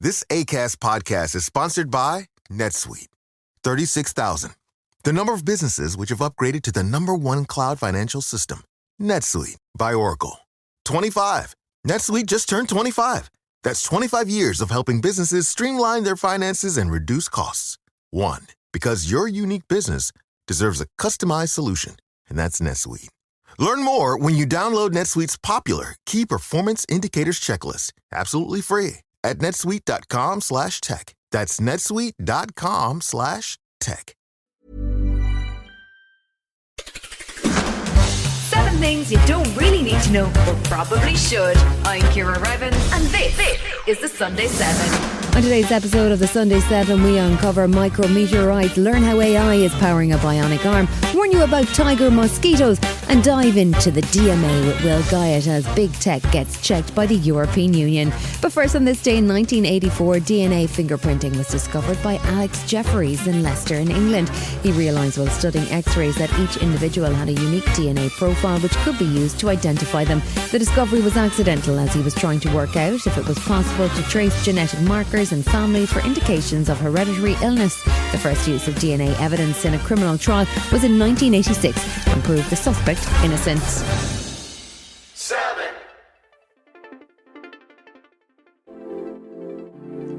This Acast podcast is sponsored by NetSuite. 36,000. The number of businesses which have upgraded to the #1 cloud financial system. NetSuite by Oracle. 25. NetSuite just turned 25. That's 25 years of helping businesses streamline their finances and reduce costs. 1. Because your unique business deserves a customized solution, and that's NetSuite. Learn more when you download NetSuite's popular Key Performance Indicators checklist, absolutely free, at netsuite.com/tech. That's netsuite.com/tech. 7 things you don't really need to know, but probably should. I'm Ciara Revin, and this is the Sunday 7. On today's episode of the Sunday 7, we uncover micrometeorites, learn how AI is powering a bionic arm, warn you about tiger mosquitoes, and dive into the DMA with Will Guyatt as big tech gets checked by the European Union. But first, on this day in 1984, DNA fingerprinting was discovered by Alex Jeffreys in Leicester in England. He realised while studying X-rays that each individual had a unique DNA profile which could be used to identify them. The discovery was accidental as he was trying to work out if it was possible to trace genetic markers and families for indications of hereditary illness. The first use of DNA evidence in a criminal trial was in 1986 and proved the suspect innocent. 7.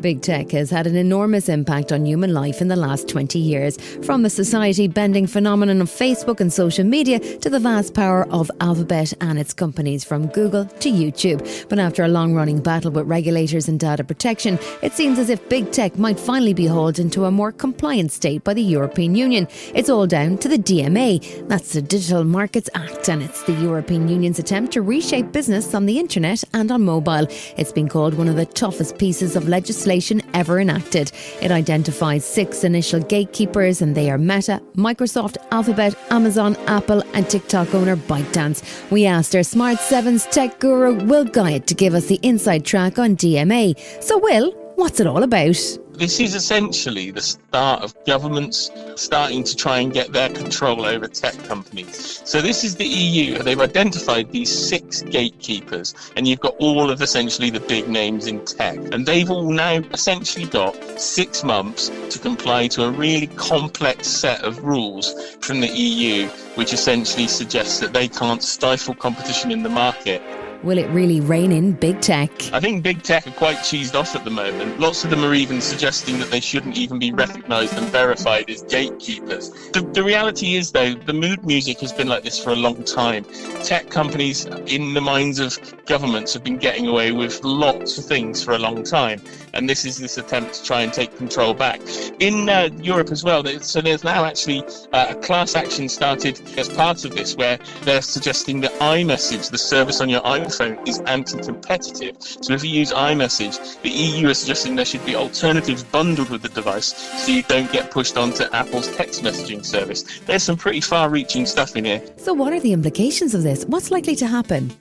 Big tech has had an enormous impact on human life in the last 20 years, from the society-bending phenomenon of Facebook and social media to the vast power of Alphabet and its companies from Google to YouTube. But after a long-running battle with regulators and data protection, it seems as if big tech might finally be hauled into a more compliant state by the European Union. It's all down to the DMA. That's the Digital Markets Act, and it's the European Union's attempt to reshape business on the internet and on mobile. It's been called one of the toughest pieces of legislation ever enacted. It identifies 6 initial gatekeepers, and they are Meta, Microsoft, Alphabet, Amazon, Apple and TikTok owner ByteDance. We asked our Smart 7's tech guru Will Guyatt to give us the inside track on DMA. So Will, what's it all about? This is essentially the start of governments starting to try and get their control over tech companies. So this is the EU. They've identified these 6 gatekeepers, and you've got all of essentially the big names in tech. And they've all now essentially got 6 months to comply to a really complex set of rules from the EU, which essentially suggests that they can't stifle competition in the market. Will it really rein in big tech? I think big tech are quite cheesed off at the moment. Lots of them are even suggesting that they shouldn't even be recognised and verified as gatekeepers. The reality is, though, the mood music has been like this for a long time. Tech companies, in the minds of governments, have been getting away with lots of things for a long time. And this is this attempt to try and take control back. In Europe as well, so there's now actually a class action started as part of this, where they're suggesting that iMessage, the service on your iPhone, is anti-competitive. So if you use iMessage, the EU is suggesting there should be alternatives bundled with the device so you don't get pushed onto Apple's text messaging service. There's some pretty far-reaching stuff in here. So what are the implications of this? What's likely to happen?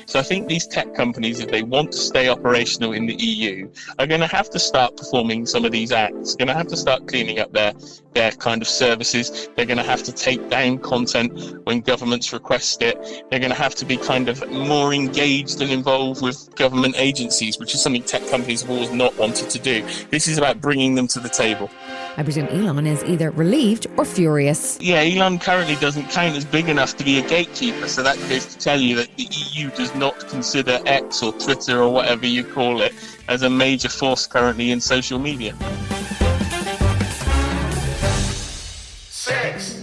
So I think these tech companies, if they want to stay operational in the EU, are going to have to start performing some of these acts. Going to have to start cleaning up their kind of services. They're going to have to take down content when governments request it. They're going to have to be kind of more engaged and involved with government agencies, which is something tech companies have always not wanted to do. This is about bringing them to the table. I presume Elon is either relieved or furious. Yeah, Elon currently doesn't count as big enough to be a gatekeeper, so that goes to tell you that the EU does not consider X or Twitter or whatever you call it as a major force currently in social media. 6.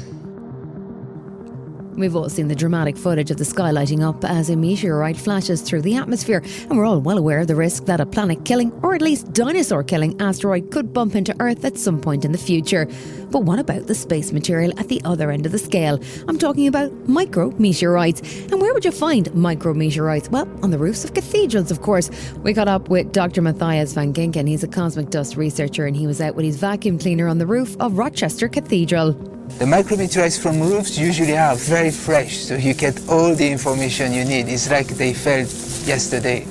We've all seen the dramatic footage of the sky lighting up as a meteorite flashes through the atmosphere, and we're all well aware of the risk that a planet-killing, or at least dinosaur-killing asteroid could bump into Earth at some point in the future. But what about the space material at the other end of the scale? I'm talking about micrometeorites. And where would you find micrometeorites? Well, on the roofs of cathedrals, of course. We got up with Dr. Matthias van Ginneken. He's a cosmic dust researcher, and he was out with his vacuum cleaner on the roof of Rochester Cathedral. The micrometeorites from roofs usually are very fresh, so you get all the information you need. It's like they fell yesterday.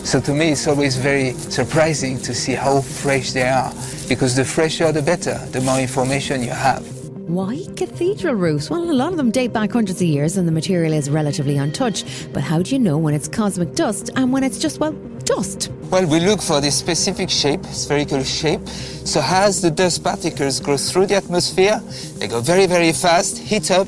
So to me, it's always very surprising to see how fresh they are, because the fresher the better, the more information you have. Why cathedral roofs? Well, a lot of them date back hundreds of years and the material is relatively untouched. But how do you know when it's cosmic dust and when it's just, well, dust? Well, we look for this specific shape, spherical shape. So as the dust particles go through the atmosphere, they go very, very fast, heat up,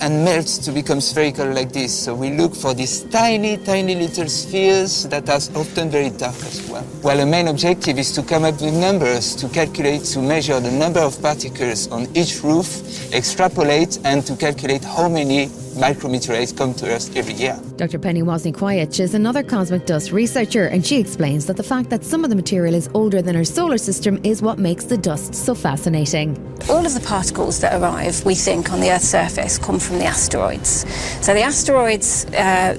and melt to become spherical like this. So we look for these tiny, tiny little spheres that are often very dark as well. Well, the main objective is to come up with numbers, to calculate, to measure the number of particles on each roof, extrapolate, and to calculate how many micrometeorites come to Earth every year. Dr. Penny Wozniakiewicz is another cosmic dust researcher, and she explains that the fact that some of the material is older than our solar system is what makes the dust so fascinating. All of the particles that arrive, we think, on the Earth's surface come from the asteroids. So the asteroids,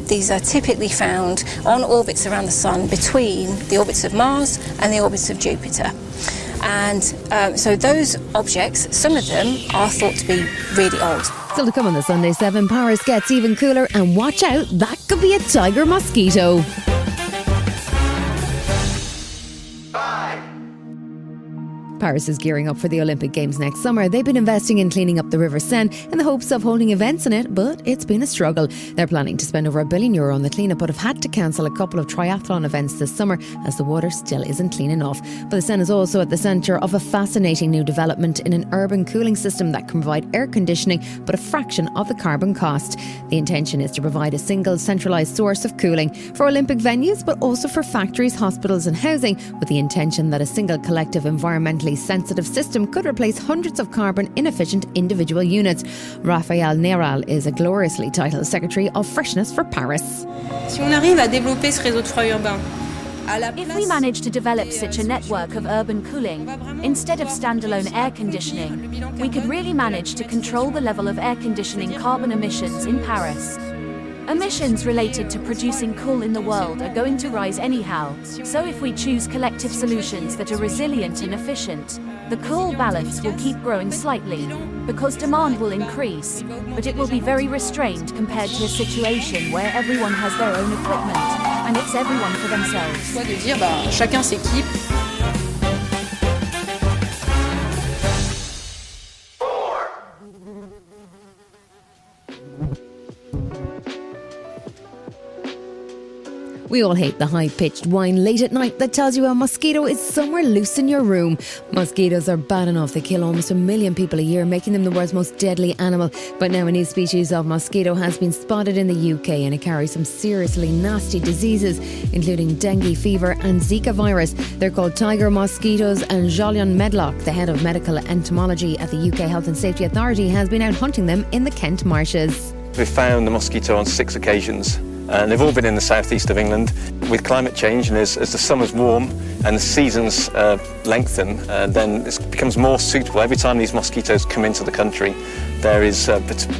these are typically found on orbits around the Sun between the orbits of Mars and the orbits of Jupiter. And so those objects, some of them are thought to be really old. Still to come on the Sunday 7, Paris gets even cooler, and watch out, that could be a tiger mosquito. Paris is gearing up for the Olympic Games next summer. They've been investing in cleaning up the River Seine in the hopes of holding events in it, but it's been a struggle. They're planning to spend over €1 billion on the cleanup, but have had to cancel a couple of triathlon events this summer as the water still isn't clean enough. But the Seine is also at the centre of a fascinating new development in an urban cooling system that can provide air conditioning, but a fraction of the carbon cost. The intention is to provide a single centralised source of cooling for Olympic venues, but also for factories, hospitals and housing, with the intention that a single collective environmentally sensitive system could replace hundreds of carbon inefficient individual units. Raphaelle Nayral is a gloriously titled Secretary of Freshness for Paris. Si on arrive à développer ce réseau de froid urbain, if we manage to develop such a network of urban cooling, instead of standalone air conditioning, we could really manage to control the level of air conditioning carbon emissions in Paris. Emissions related to producing cool in the world are going to rise anyhow, so if we choose collective solutions that are resilient and efficient, the cool balance will keep growing slightly, because demand will increase, but it will be very restrained compared to a situation where everyone has their own equipment, and it's everyone for themselves. soit de dire chacun s'équipe. We all hate the high-pitched whine late at night that tells you a mosquito is somewhere loose in your room. Mosquitoes are bad enough. They kill almost 1 million people a year, making them the world's most deadly animal. But now a new species of mosquito has been spotted in the UK, and it carries some seriously nasty diseases, including dengue fever and Zika virus. They're called tiger mosquitoes, and Jolyon Medlock, the head of medical entomology at the UK Health and Safety Authority, has been out hunting them in the Kent marshes. We've found the mosquito on 6 occasions. And they've all been in the southeast of England. With climate change, and as the summer's warm and the seasons lengthen, then it becomes more suitable. Every time these mosquitoes come into the country, there is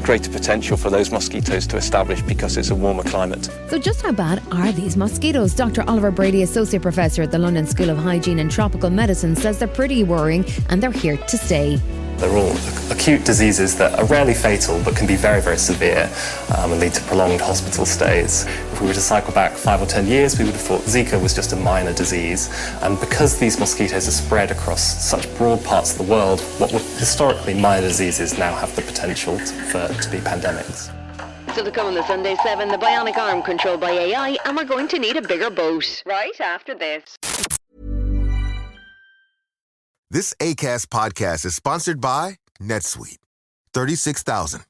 greater potential for those mosquitoes to establish because it's a warmer climate. So just how bad are these mosquitoes? Dr. Oliver Brady, Associate Professor at the London School of Hygiene and Tropical Medicine, says they're pretty worrying and they're here to stay. They're all acute diseases that are rarely fatal but can be very, very severe and lead to prolonged hospital stays. If we were to cycle back 5 or 10 years, we would have thought Zika was just a minor disease. And because these mosquitoes are spread across such broad parts of the world, what were historically minor diseases now have the potential to be pandemics. Still to come on the Sunday 7, the bionic arm controlled by AI, and we're going to need a bigger boat. Right after this. This Acast podcast is sponsored by NetSuite. 36,000.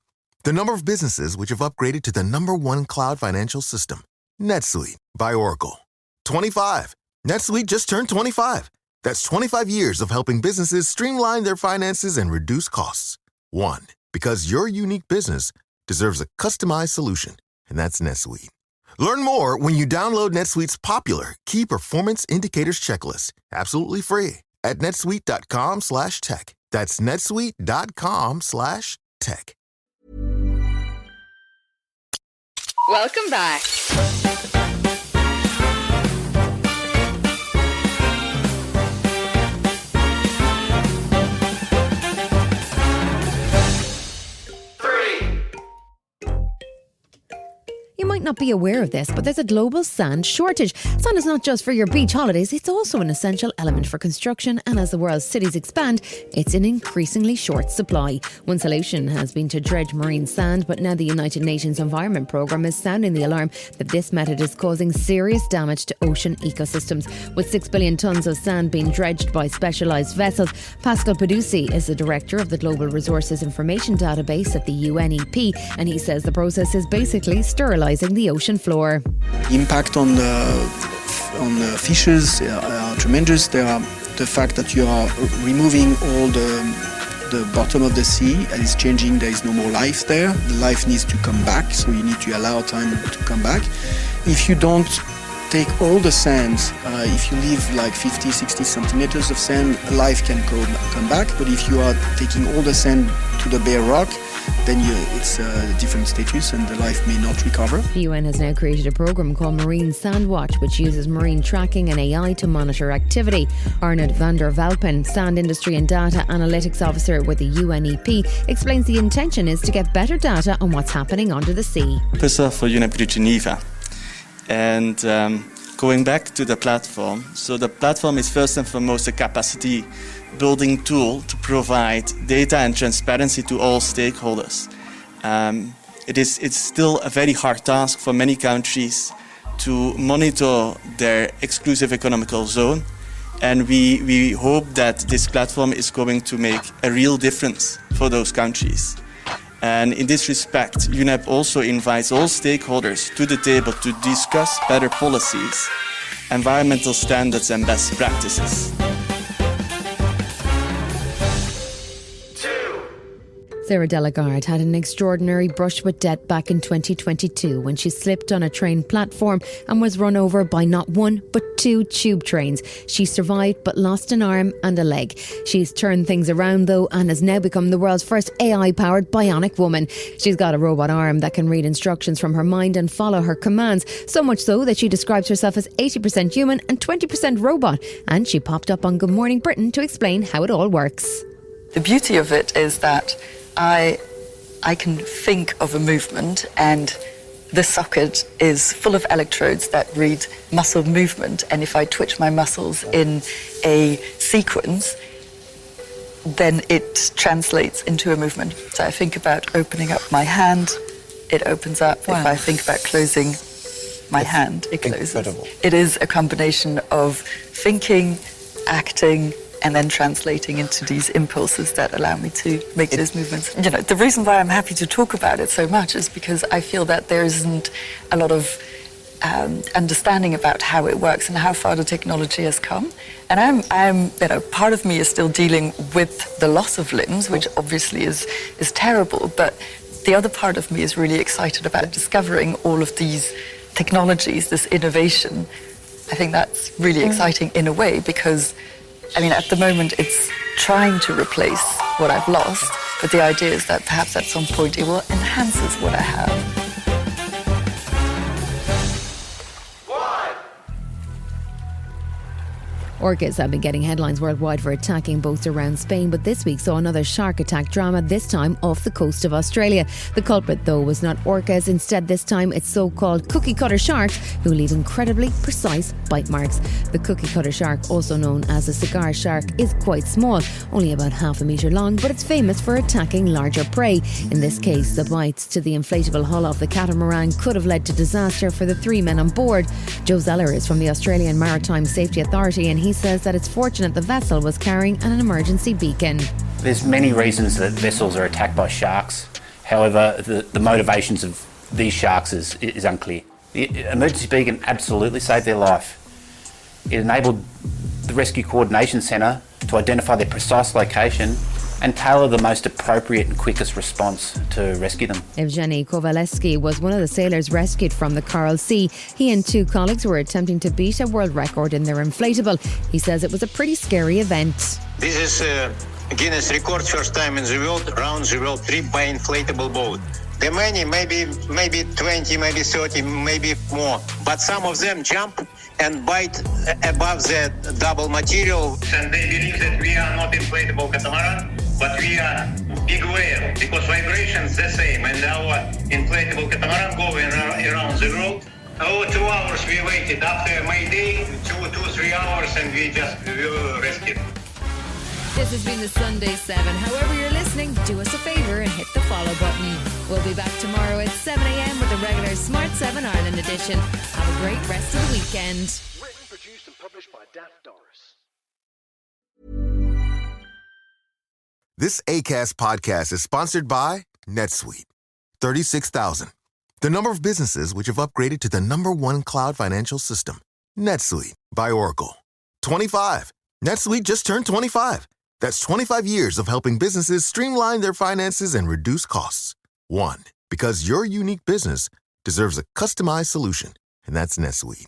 The number of businesses which have upgraded to the #1 cloud financial system. NetSuite by Oracle. 25. NetSuite just turned 25. That's 25 years of helping businesses streamline their finances and reduce costs. 1. Because your unique business deserves a customized solution, and that's NetSuite. Learn more when you download NetSuite's popular Key Performance Indicators checklist, absolutely free, at netsuite.com/tech. That's netsuite.com/tech. Welcome back. You might not be aware of this, but there's a global sand shortage. Sand is not just for your beach holidays, it's also an essential element for construction, and as the world's cities expand, it's in increasingly short supply. One solution has been to dredge marine sand, but now the United Nations Environment Programme is sounding the alarm that this method is causing serious damage to ocean ecosystems. With 6 billion tonnes of sand being dredged by specialised vessels, Pascal Peduzzi is the director of the Global Resources Information Database at the UNEP, and he says the process is basically sterilising the ocean floor. The impact on the fishes are tremendous. There are the fact that you are removing all the bottom of the sea and it's changing. There is no more life there. The life needs to come back, so you need to allow time to come back. If you don't take all the sand, if you leave like 50, 60 centimeters of sand, life can come back. But if you are taking all the sand to the bare rock, then it's a different status and the life may not recover. The UN has now created a programme called Marine Sand Watch, which uses marine tracking and AI to monitor activity. Arnaud Velpen, Sand Industry and Data Analytics Officer with the UNEP, explains the intention is to get better data on what's happening under the sea. Professor for UNEP GRID-Geneva. And going back to the platform, so the platform is first and foremost a capacity building tool to provide data and transparency to all stakeholders. It's still a very hard task for many countries to monitor their exclusive economical zone, and we hope that this platform is going to make a real difference for those countries. And in this respect, UNEP also invites all stakeholders to the table to discuss better policies, environmental standards and best practices. Sarah de Lagarde had an extraordinary brush with death back in 2022 when she slipped on a train platform and was run over by not one but 2 tube trains. She survived but lost an arm and a leg. She's turned things around though and has now become the world's first AI-powered Bionic Woman. She's got a robot arm that can read instructions from her mind and follow her commands, so much so that she describes herself as 80% human and 20% robot. And she popped up on Good Morning Britain to explain how it all works. The beauty of it is that I can think of a movement, and the socket is full of electrodes that read muscle movement, and if I twitch my muscles in a sequence, then it translates into a movement. So I think about opening up my hand, it opens up. Wow. If I think about closing my hand, it closes. Incredible. It is a combination of thinking, acting, and then translating into these impulses that allow me to make those movements. You know, the reason why I'm happy to talk about it so much is because I feel that there isn't a lot of understanding about how it works and how far the technology has come. And I'm, you know, part of me is still dealing with the loss of limbs, which obviously is terrible, but the other part of me is really excited about discovering all of these technologies, this innovation. I think that's really exciting in a way because I mean, at the moment, it's trying to replace what I've lost, but the idea is that perhaps at some point it will enhance what I have. Orcas have been getting headlines worldwide for attacking boats around Spain, but this week saw another shark attack drama, this time off the coast of Australia. The culprit, though, was not orcas. Instead, this time it's so-called cookie-cutter sharks who leave incredibly precise bite marks. The cookie-cutter shark, also known as a cigar shark, is quite small, only about half a metre long, but it's famous for attacking larger prey. In this case, the bites to the inflatable hull of the catamaran could have led to disaster for the 3 men on board. Joe Zeller is from the Australian Maritime Safety Authority, and he says that it's fortunate the vessel was carrying an emergency beacon. There's many reasons that vessels are attacked by sharks. However, the motivations of these sharks is unclear. The emergency beacon absolutely saved their life. It enabled the Rescue Coordination Centre to identify their precise location and tailor the most appropriate and quickest response to rescue them. Evgeny Kovalevsky was one of the sailors rescued from the Coral Sea. He and 2 colleagues were attempting to beat a world record in their inflatable. He says it was a pretty scary event. This is a Guinness record, first time in the world, around the world trip by inflatable boat. There are many, maybe 20, maybe 30, maybe more. But some of them jump and bite above the double material. And they believe that we are not inflatable catamaran, but we are big whale, because vibrations the same, and our inflatable catamaran going around around the world. 2 hours we waited after May Day, 3 hours, and we were rescued. This has been the Sunday 7. However you're listening, do us a favour and hit the follow button. We'll be back tomorrow at 7 a.m. with the regular Smart 7 Ireland edition. Have a great rest of the weekend. Written, produced and published by Daft Doris. This Acast podcast is sponsored by NetSuite. 36,000. The number of businesses which have upgraded to the #1 cloud financial system. NetSuite by Oracle. 25. NetSuite just turned 25. That's 25 years of helping businesses streamline their finances and reduce costs. 1. Because your unique business deserves a customized solution, and that's NetSuite.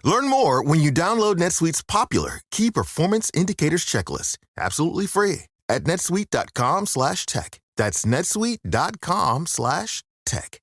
Learn more when you download NetSuite's popular Key Performance Indicators checklist, absolutely free, at netsuite.com/tech. That's netsuite.com/tech.